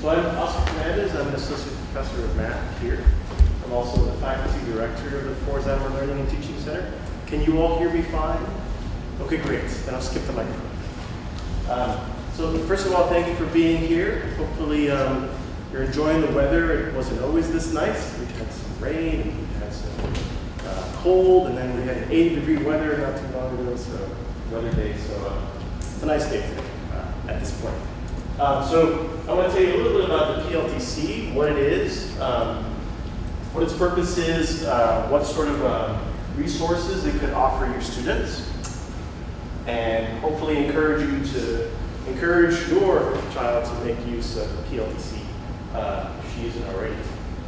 So I'm Fernandez. I'm an associate professor of math here. I'm also the faculty director of the Fernandez Learning and Teaching Center. Can you all hear me fine? Okay, great. Then I'll skip the microphone. So first of all, thank you for being here. Hopefully you're enjoying the weather. It wasn't always this nice. We had some rain, and we had some cold, and then we had an 80-degree weather not too long ago, so weather day. So it's a nice day today at this point. So I want to tell you a little bit about the PLTC, what it is, what its purpose is, what sort of resources it could offer your students, and hopefully encourage your child to make use of the PLTC if she isn't already.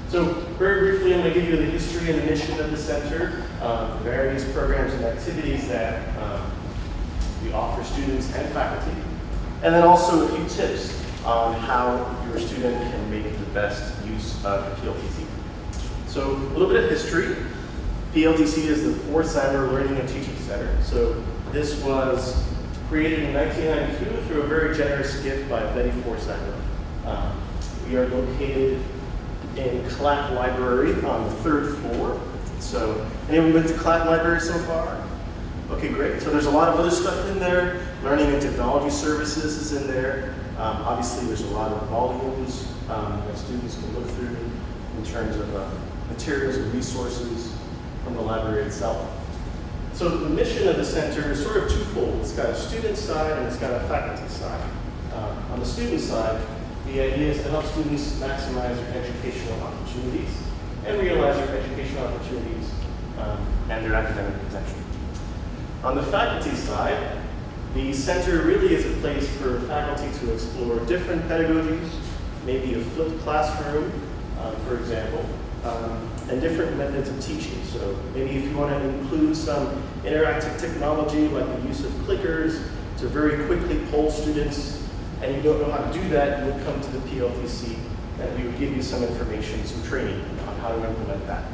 So very briefly, I'm going to give you the history and the mission of the center, the various programs and activities that we offer students and faculty, and then also a few tips on how your student can make the best use of the PLTC. So a little bit of history. PLTC is the Fernandez Learning and Teaching Center. So this was created in 1992 through a very generous gift by Betty Fernandez. We are located in Clack Library on the 3rd floor. So anyone been to Clack Library so far? Okay, great. So there's a lot of other stuff in there. Learning and technology services is in there. Obviously, there's a lot of volumes that students can look through in terms of materials and resources from the library itself. So the mission of the center is sort of twofold. It's got a student side and it's got a faculty side. On the student side, the idea is to help students maximize their educational opportunities and realize their educational opportunities and their academic potential. On the faculty side, the center really is a place for faculty to explore different pedagogies, maybe a flipped classroom, for example, and different methods of teaching. So maybe if you want to include some interactive technology like the use of clickers to very quickly poll students, and you don't know how to do that, you would come to the PLTC and we would give you some information, some training on how to implement that.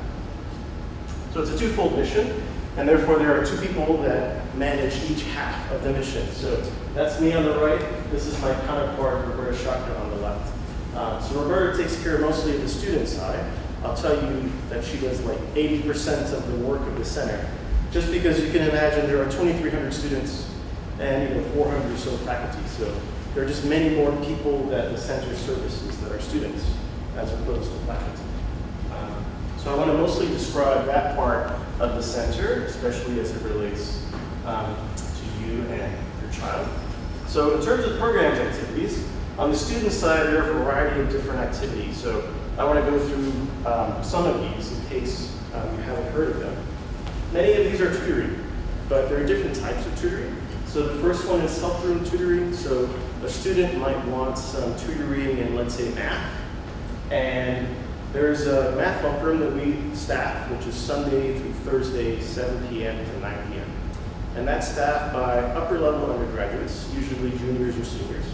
So it's a twofold mission. And therefore, there are two people that manage each half of the mission. So that's me on the right. This is my counterpart, Roberta Shaka, on the left. So Roberta takes care mostly of the student side. I'll tell you that she does like 80% of the work of the center. Just because you can imagine there are 2,300 students and 400 or so faculty. So there are just many more people that the center services that are students as opposed to faculty. So I want to mostly describe that part of the center, especially as it relates to you and your child. So in terms of programs activities, on the student side, there are a variety of different activities. So I want to go through some of these in case you haven't heard of them. Many of these are tutoring, but there are different types of tutoring. So the first one is help room tutoring. So a student might want some tutoring in, let's say, math. And there's a math help room that we staff, which is Sunday through Thursday, 7 p.m. to 9 p.m. And that's staffed by upper-level undergraduates, usually juniors or seniors.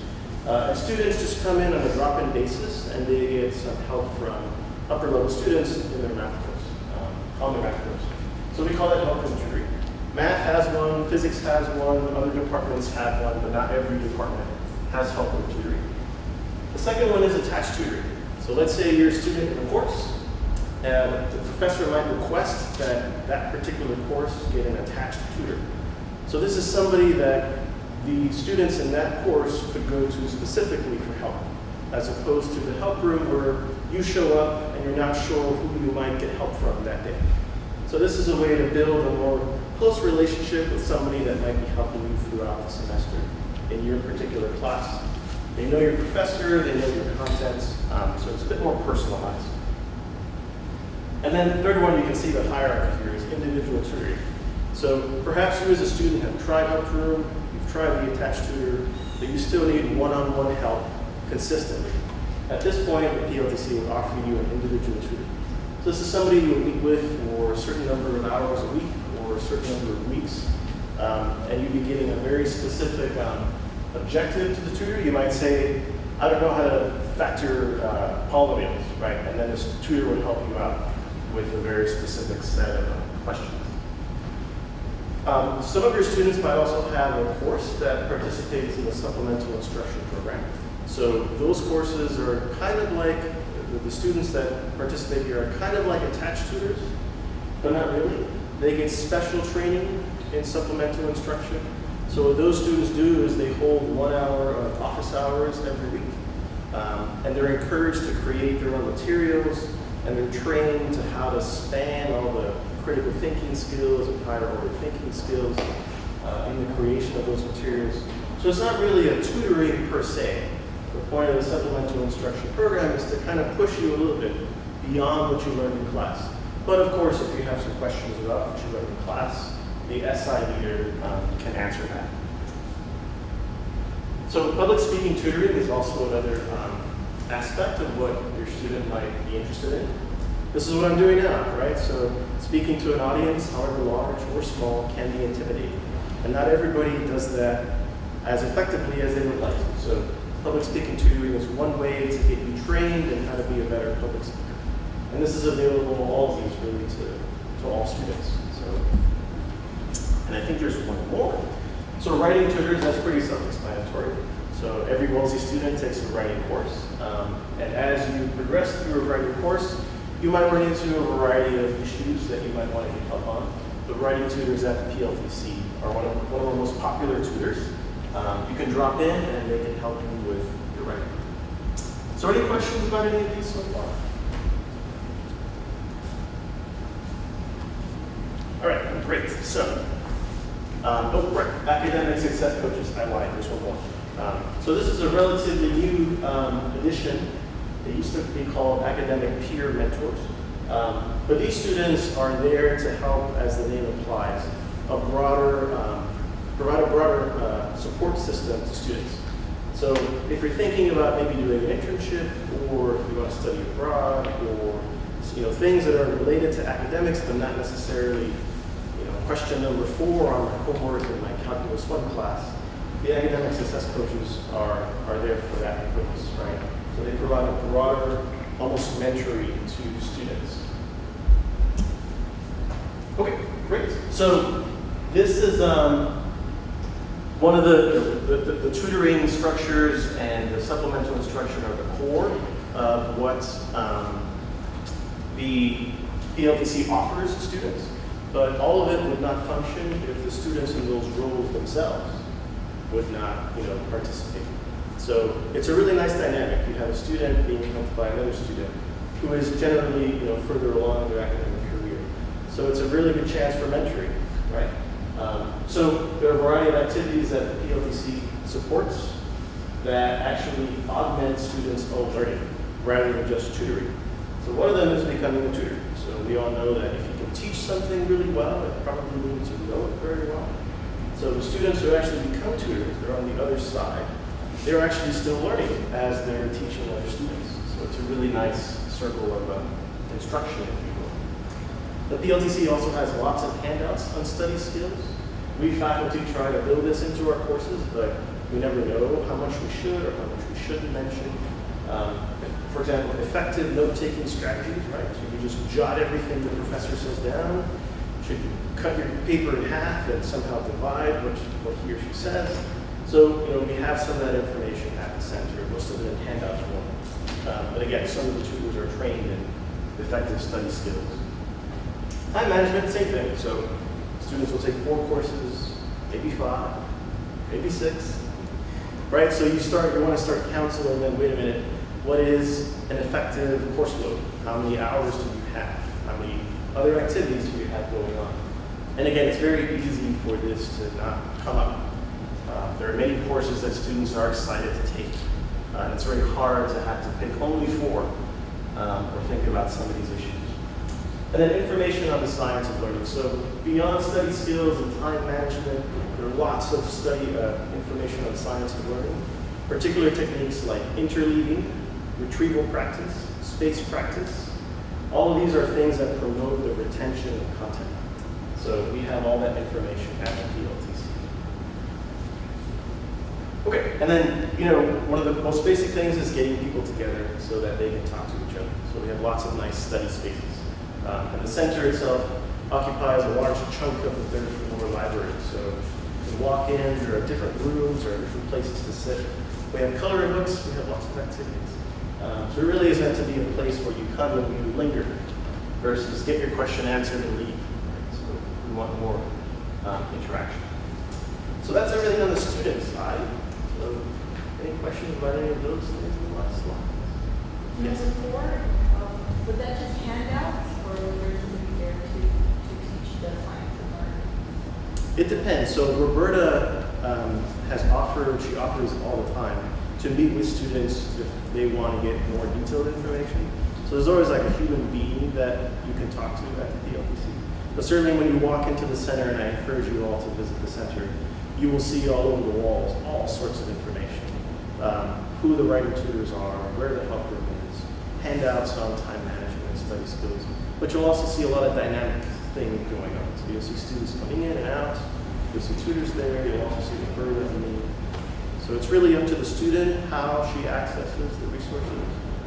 And students just come in on a drop-in basis, and they get some help from upper-level students in their math course, on their math course. So we call that help room tutoring. Math has one, physics has one, other departments have one, but not every department has help room tutoring. The second one is attached tutoring. So let's say you're a student in a course, and the professor might request that that particular course get an attached tutor. So this is somebody that the students in that course could go to specifically for help, as opposed to the help room where you show up and you're not sure who you might get help from that day. So this is a way to build a more close relationship with somebody that might be helping you throughout the semester in your particular class. They know your professor, they know your contents, so it's a bit more personalized. And then the third one, you can see the hierarchy here, is individual tutoring. So perhaps you as a student have tried help room, you've tried the attached tutor, but you still need one-on-one help consistently. At this point, the PLTC would offer you an individual tutor. So this is somebody you will meet with for a certain number of hours a week or a certain number of weeks, and you'd be getting a very specific objective to the tutor. You might say, I don't know how to factor polynomials, right? And then this tutor would help you out with a very specific set of questions. Some of your students might also have a course that participates in the supplemental instruction program. So those courses are kind of like, the students that participate here are kind of like attached tutors, but not really. They get special training in supplemental instruction. So what those students do is they hold 1 hour of office hours every week. And they're encouraged to create their own materials, and they're trained to how to span all the critical thinking skills and higher order thinking skills in the creation of those materials. So it's not really a tutoring per se. The point of the supplemental instruction program is to kind of push you a little bit beyond what you learned in class. But of course, if you have some questions about what you learned in class, the SI leader can answer that. So public speaking tutoring is also another aspect of what your student might be interested in. This is what I'm doing now, right? So speaking to an audience, however large or small, can be intimidating. And not everybody does that as effectively as they would like to. So public speaking tutoring is one way to get you trained in how to be a better public speaker. And this is available to all of these, really, to all students. And I think there's one more. So writing tutors, that's pretty self-explanatory. So every Wellesley student takes a writing course. And as you progress through a writing course, you might run into a variety of issues that you might want to get help on. The writing tutors at the PLTC are one of our most popular tutors. You can drop in and they can help you with your writing. So any questions about any of these so far? All right, great. So, academic success coaches. I lied, there's one more. So this is a relatively new addition. They used to be called academic peer mentors. But these students are there to help, as the name implies, provide a broader support system to students. So if you're thinking about maybe doing an internship, or if you want to study abroad, or things that are related to academics, but not necessarily question number 4 on my homework in my Calculus 1 class, the academic success coaches are there for that purpose, right? So they provide a broader, almost mentoring to students. Okay, great. So this is one of the tutoring structures, and the supplemental instruction are the core of what the PLTC offers students. But all of it would not function if the students in those roles themselves would not, participate. So it's a really nice dynamic. You have a student being helped by another student who is generally, further along in their academic career. So it's a really good chance for mentoring, right? So there are a variety of activities that the PLTC supports that actually augment students' own learning rather than just tutoring. So one of them is becoming a tutor. So we all know that if you can teach something really well, it probably means you know it very well. So the students who actually become tutors, they're on the other side. They're actually still learning as they're teaching other students. So it's a really nice circle of instruction, if you will. The PLTC also has lots of handouts on study skills. We faculty try to build this into our courses, but we never know how much we should or how much we shouldn't mention. For example, effective note-taking strategies, right? So you just jot everything the professor says down. Should you cut your paper in half and somehow divide what he or she says? So, we have some of that information at the center, most of it in handouts form. But again, some of the tutors are trained in effective study skills. Time management, same thing. So students will take 4 courses, maybe 5, maybe 6, right? So you want to start counseling them, wait a minute, what is an effective course load? How many hours do you have? How many other activities do you have going on? And again, it's very easy for this to not come up. There are many courses that students are excited to take. It's very hard to have to pick only 4 or think about some of these issues. And then information on the science of learning. So beyond study skills and time management, there are lots of information on science of learning. Particular techniques like interleaving, retrieval practice, space practice. All of these are things that promote the retention of content. So we have all that information at the PLTC. Okay, and then, one of the most basic things is getting people together so that they can talk to each other. So we have lots of nice study spaces. And the center itself occupies a large chunk of the 3rd floor library. So you walk in, there are different rooms, there are different places to sit. We have coloring books, we have lots of activities. So it really is meant to be a place where you come and you linger versus get your question answered and leave. Right? So we want more interaction. So that's everything on the student side. So any questions about any of those things in the last slide? Yes. Number 4, would that just handouts or would there be there to teach the science and learning? It depends. So Roberta she offers all the time to meet with students if they want to get more detailed information. So there's always like a human being that you can talk to at the PLTC. But certainly when you walk into the center, and I encourage you all to visit the center, you will see all over the walls all sorts of information. Who the writing tutors are, where the help room is, handouts on time management, study skills. But you'll also see a lot of dynamic things going on. So you'll see students coming in and out, you'll see tutors there, you'll also see the bird and me. So it's really up to the student how she accesses the resources,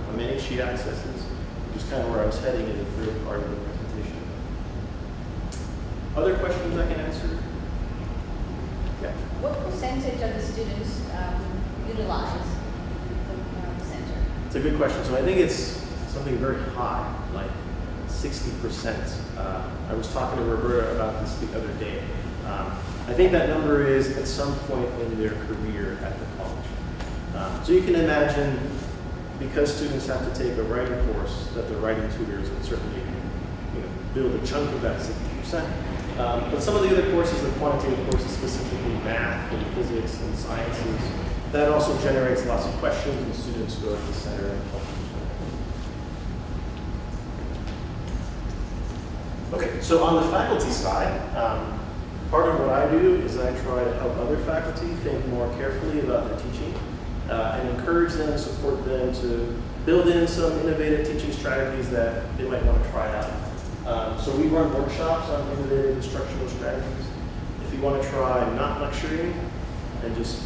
how many she accesses, which is kind of where I was heading in the third part of the presentation. Other questions I can answer? Yeah. What percentage of the students utilize the center? It's a good question. So I think it's something very high, like 60%. I was talking to Roberta about this the other day. I think that number is at some point in their career at the college. So you can imagine, because students have to take a writing course, that the writing tutors would certainly build a chunk of that 60%. But some of the other courses, the quantitative courses, specifically math and physics and sciences, that also generates lots of questions, and students go to the center and help. Okay, so on the faculty side, part of what I do is I try to help other faculty think more carefully about their teaching and encourage them and support them to build in some innovative teaching strategies that they might want to try out. So we run workshops on innovative instructional strategies. If you want to try not lecturing and just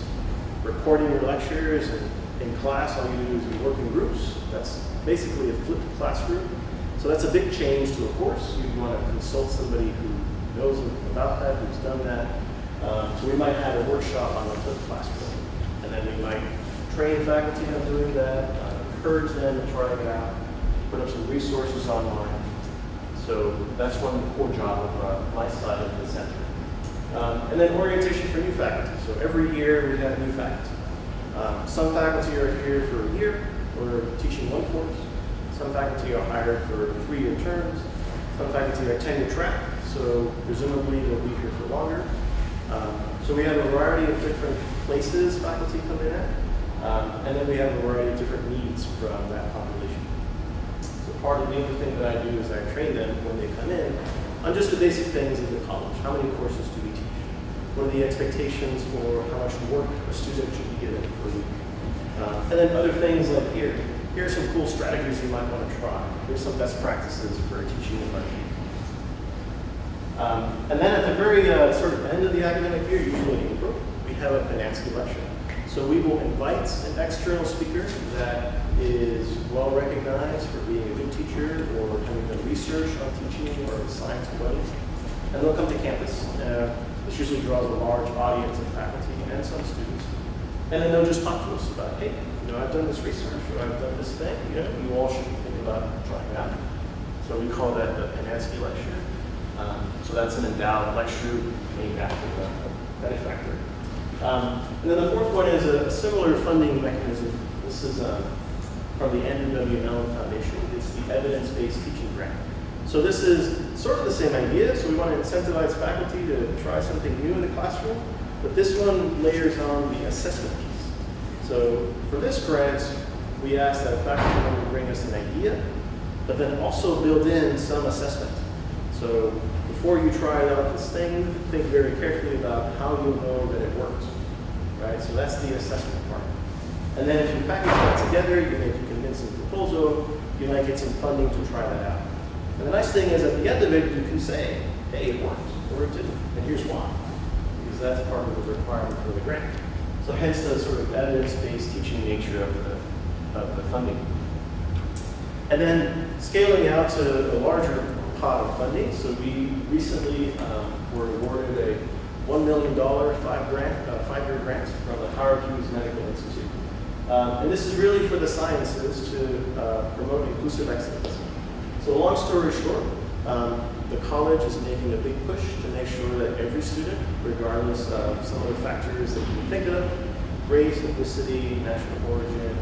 recording your lectures, and in class all you do is you work in groups, that's basically a flipped classroom. So that's a big change to a course. You want to consult somebody who knows about that, who's done that. So we might have a workshop on a flipped classroom, and then we might train faculty on doing that, encourage them to try it out, put up some resources online. So that's one core job of my side of the center. And then orientation for new faculty. So every year we have new faculty. Some faculty are here for a year or teaching one course. Some faculty are hired for 3-year terms. Some faculty are tenure track, so presumably they'll be here for longer. So we have a variety of different places faculty come in at. And then we have a variety of different needs from that population. So part of the other thing that I do is I train them when they come in on just the basic things of the college. How many courses do we teach? What are the expectations for how much work a student should be given per week? And then other things like here are some cool strategies you might want to try. Here's some best practices for teaching and learning. And then at the very sort of end of the academic year, usually in April, we have a Fernandez lecture. So we will invite an external speaker that is well recognized for being a good teacher or having done research on teaching or science and learning. And they'll come to campus. This usually draws a large audience of faculty and some students. And then they'll just talk to us about, hey, I've done this research or I've done this thing. You all should think about trying it out. So we call that the Fernandez lecture. So that's an endowed lecture named after the benefactor. And then the fourth one is a similar funding mechanism. This is from the NW Mellon Foundation. It's the evidence-based teaching grant. So this is sort of the same idea. So we want to incentivize faculty to try something new in the classroom, but this one layers on the assessment piece. So for this grant, we ask that a faculty member bring us an idea, but then also build in some assessment. So before you try out this thing, think very carefully about how you'll know that it works, right? So that's the assessment part. And then if you package that together, you make a convincing proposal, you might get some funding to try that out. And the nice thing is at the end of it, you can say, hey, it worked, or it didn't, and here's why. Because that's part of the requirement for the grant. So hence the sort of evidence-based teaching nature of the funding. And then scaling out to a larger pot of funding. So we recently were awarded a $1 million five-year grant from the Howard Hughes Medical Institute. And this is really for the sciences to promote inclusive excellence. So long story short, the college is making a big push to make sure that every student, regardless of some of the factors that you can think of, race, ethnicity, national origin,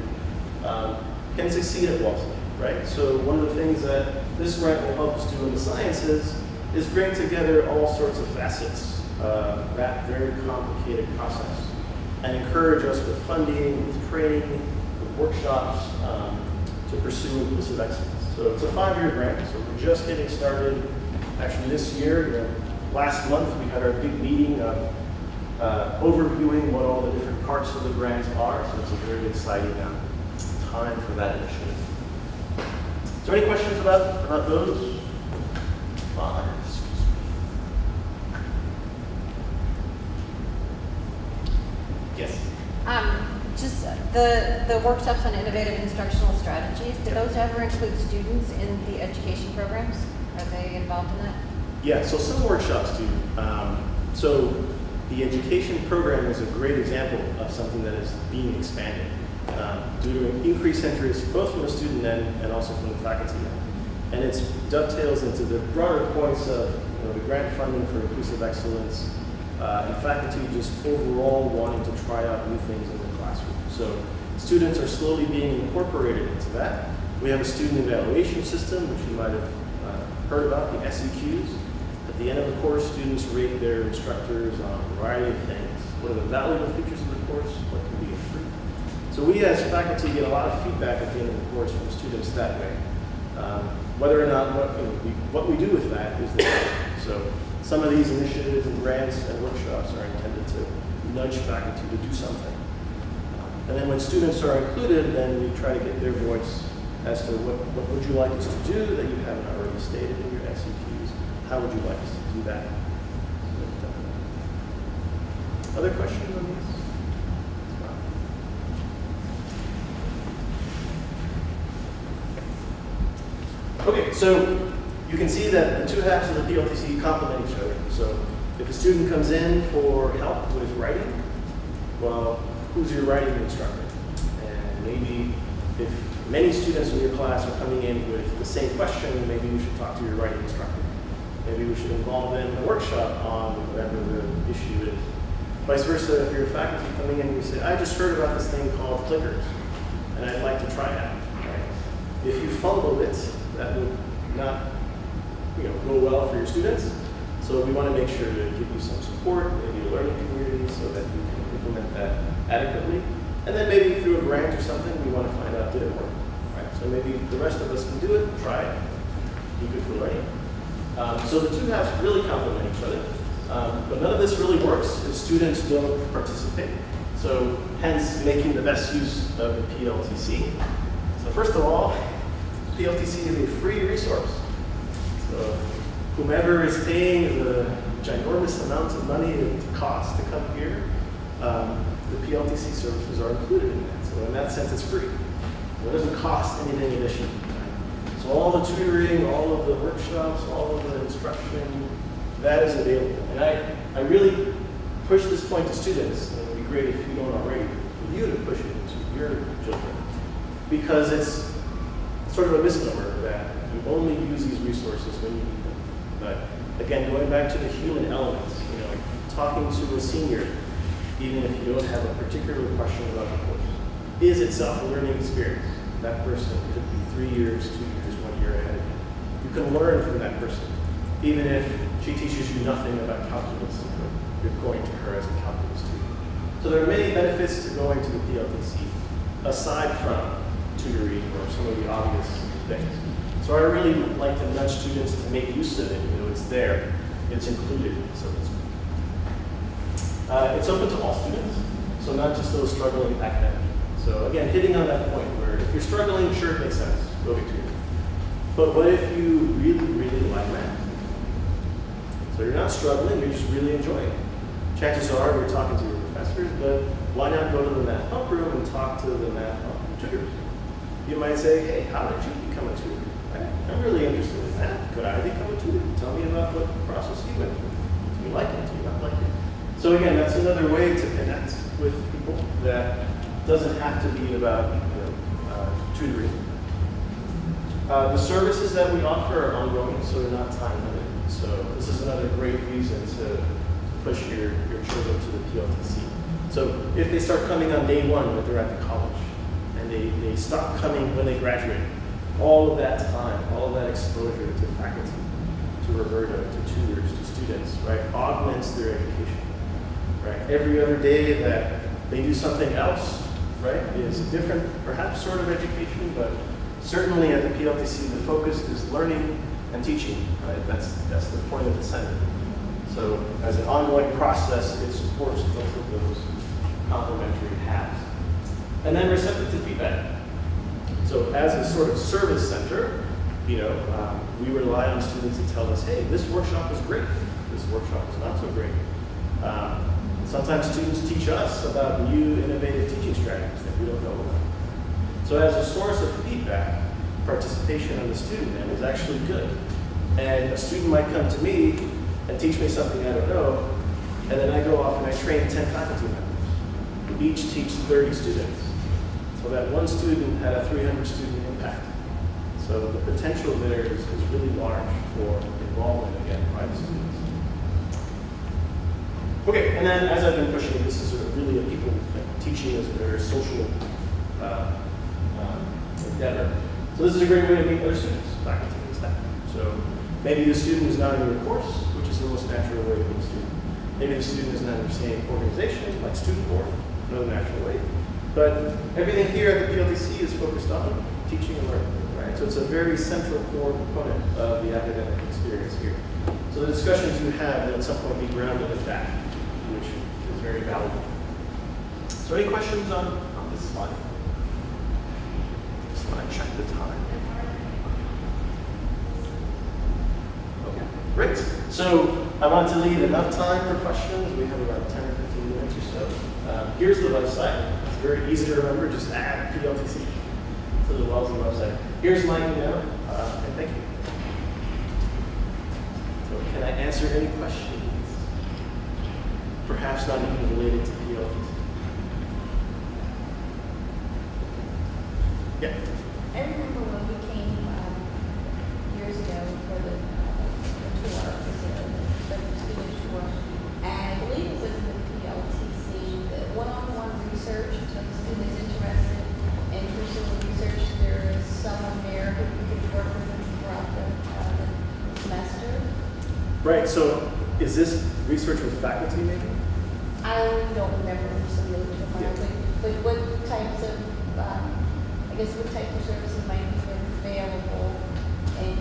can succeed at Wellesley, right? So one of the things that this grant will help us do in the sciences is bring together all sorts of facets of that very complicated process and encourage us with funding, with training, with workshops to pursue inclusive excellence. So it's a 5-year grant, so we're just getting started. Actually this year, last month, we had our big meeting of overviewing what all the different parts of the grants are, so it's a very exciting time for that initiative. So any questions about those? Excuse me. Yes? Just the workshops on innovative instructional strategies, do those ever include students in the education programs? Are they involved in that? Yeah, so some workshops do. So the education program is a great example of something that is being expanded due to increased interest both from the student end and also from the faculty end. And it dovetails into the broader points of the grant funding for inclusive excellence and faculty just overall wanting to try out new things in the classroom. So students are slowly being incorporated into that. We have a student evaluation system, which you might have heard about, the SEQs. At the end of the course, students rate their instructors on a variety of things. What are the valuable features of the course? What can be improved? So we as faculty get a lot of feedback at the end of the course from students that way. Whether or not what we do with that is the question. So some of these initiatives and grants and workshops are intended to nudge faculty to do something. And then when students are included, then we try to get their voice as to what would you like us to do that you haven't already stated in your SEQs. How would you like us to do that? Other questions on these? Okay, so you can see that the two halves of the PLTC complement each other. So if a student comes in for help with writing, well, who's your writing instructor? And maybe if many students in your class are coming in with the same question, maybe you should talk to your writing instructor. Maybe we should involve them in a workshop on whatever the issue is. Vice versa, if you're a faculty coming in and you say, I just heard about this thing called clickers, and I'd like to try it out. Right? If you fumble it, that would not go well for your students. So we want to make sure to give you some support, maybe a learning community, so that you can implement that adequately. And then maybe through a grant or something, we want to find out, did it work? Right? So maybe the rest of us can do it, try it, be good for learning. So the two halves really complement each other. But none of this really works if students don't participate. So hence making the best use of the PLTC. So first of all, PLTC is a free resource. So whomever is paying the ginormous amounts of money it costs to come here, the PLTC services are included in that. So in that sense, it's free. So it doesn't cost anything additional. So all the tutoring, all of the workshops, all of the instruction, that is available. And I really push this point to students, and it would be great if you don't already, for you to push it to your children. Because it's sort of a misnomer that you only use these resources when you need them. But again, going back to the human elements, talking to a senior, even if you don't have a particular question about the course, is itself a learning experience. That person could be 3 years, 2 years, 1 year ahead of you. You can learn from that person, even if she teaches you nothing about calculus. You're going to her as a calculus tutor. So there are many benefits to going to the PLTC, aside from tutoring or some of the obvious things. So I really like to nudge students to make use of it. It's there, it's included, so to speak. It's open to all students, so not just those struggling academically. So again, hitting on that point where if you're struggling, sure, it makes sense, go to tutor. But what if you really, really like math? So you're not struggling, you're just really enjoying it. Chances are you're talking to your professors, but why not go to the math help room and talk to the math help tutors? You might say, hey, how did you become a tutor? I'm really interested in that. Could I become a tutor? Tell me about what process you went through. Do you like it? Do you not like it? So So again, that's another way to connect with people that doesn't have to be about tutoring. The services that we offer are ongoing, so they're not time limited. So this is another great reason to push your children to the PLTC. So if they start coming on day one when they're at the college, and they stop coming when they graduate, all of that time, all of that exposure to faculty, to Roberta, to tutors, to students, right, augments their education, right? Every other day that they do something else, right, is a different, perhaps sort of education, but certainly at the PLTC, the focus is learning and teaching, right? That's the point of the center. So as an ongoing process, it supports both of those complementary paths. And then receptive to feedback. So as a sort of service center, we rely on students to tell us, hey, this workshop was great. This workshop was not so great. Sometimes students teach us about new innovative teaching strategies that we don't know about. So as a source of feedback, participation on the student end is actually good. And a student might come to me and teach me something I don't know, and then I go off and I train 10 faculty members who each teach 30 students. So that one student had a 300 student impact. So the potential there is really large for involvement again by the students. Okay, and then as I've been pushing, this is really a people teaching is a very social endeavor. So this is a great way to meet other students, faculty, and staff. So maybe the student is not in your course, which is the most natural way to meet a student. Maybe the student is not in the same organization, like student board, another natural way. But everything here at the PLTC is focused on teaching and learning, right? So it's a very central core component of the academic experience here. So the discussions you have will at some point be grounded in that, which is very valuable. So any questions on this slide? Just want to check the time. Okay, great. So I want to leave enough time for questions. We have about 10 or 15 minutes or so. Here's the website. It's very easy to remember. Just add PLTC to the Wellesley website. Here's my email, and thank you. So can I answer any questions? Perhaps not even related to PLTC. Yeah. I remember when we came years ago for the tour, the student tour, and I believe it was in the PLTC, the one-on-one research, so the student is interested in pursuing research, there is someone there who could work with them throughout the semester. Right, so is this research with faculty maybe? I don't remember recently, but what types of, what types of services might be available and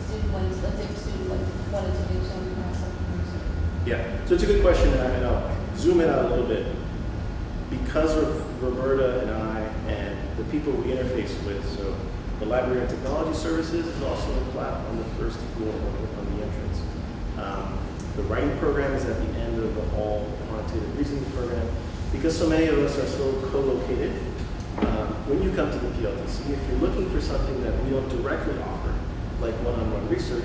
student ones, let's say the student wanted to do some research. Yeah, so it's a good question, and I'll zoom in out a little bit. Because of Roberta and I and the people we interface with, so the Library of Technology Services is also in flat on the first floor on the entrance. The writing program is at the end of the hall, the quantitative reasoning program. Because so many of us are so co-located, when you come to the PLTC, if you're looking for something that we don't directly offer, like one-on-one research,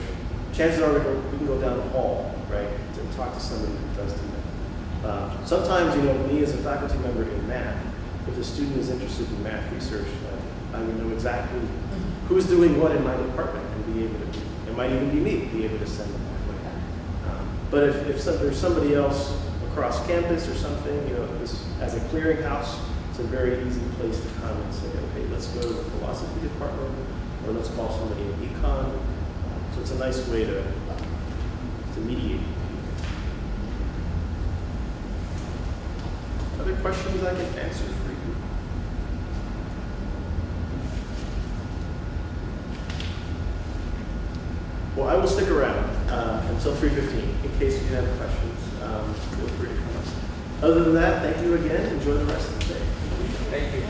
chances are we can go down the hall, right, and talk to somebody who does do that. Sometimes, me as a faculty member in math, if a student is interested in math research, I would know exactly who's doing what in my department and be able to, it might even be me, be able to send them that way. But if there's somebody else across campus or something, this as a clearinghouse, it's a very easy place to come and say, okay, let's go to the philosophy department, or let's call somebody in econ. So it's a nice way to mediate. Other questions I can answer for you? Well, I will stick around until 3:15 in case you have questions. Feel free to come up. Other than that, thank you again. Enjoy the rest of the day. Thank you.